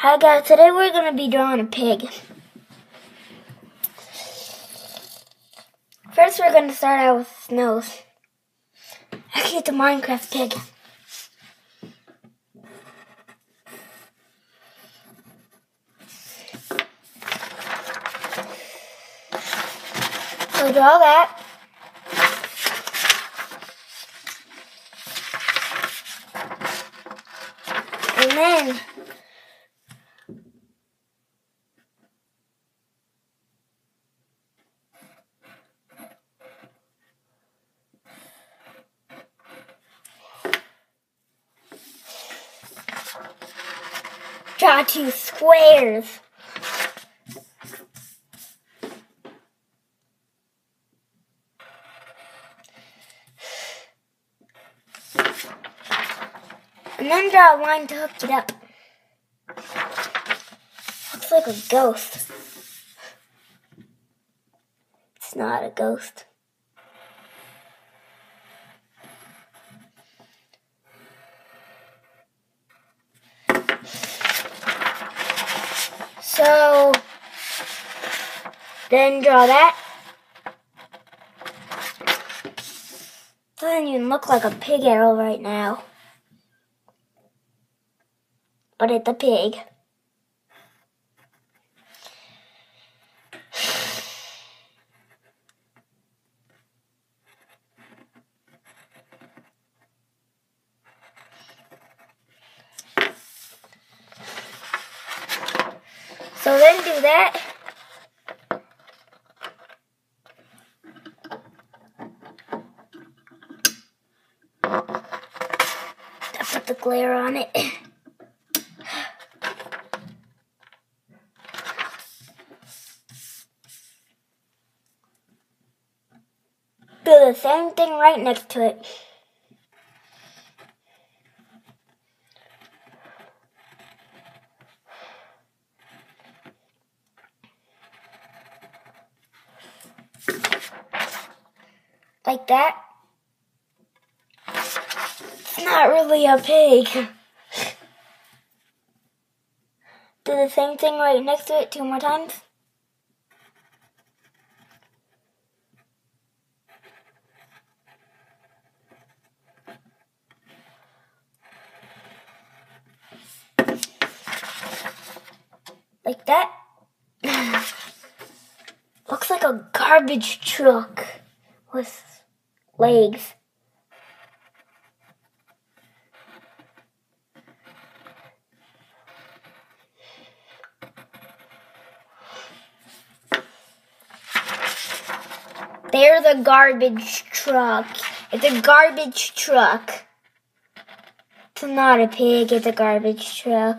Hi guys, today we're going to be drawing a pig. First we're going to start out with his nose. Actually it's a Minecraft pig. So draw that. And then draw two squares. And then draw a line to hook it up. Looks like a ghost. It's not a ghost. So, then draw that. Doesn't even look like a pig arrow right now. But it's a pig. So then do that. I put the glare on it. Do the same thing right next to it. Like that. It's not really a pig. Do the same thing right next to it 2 more times. Like that. Looks like a garbage truck with legs. There's a garbage truck. It's a garbage truck. It's not a pig, it's a garbage truck.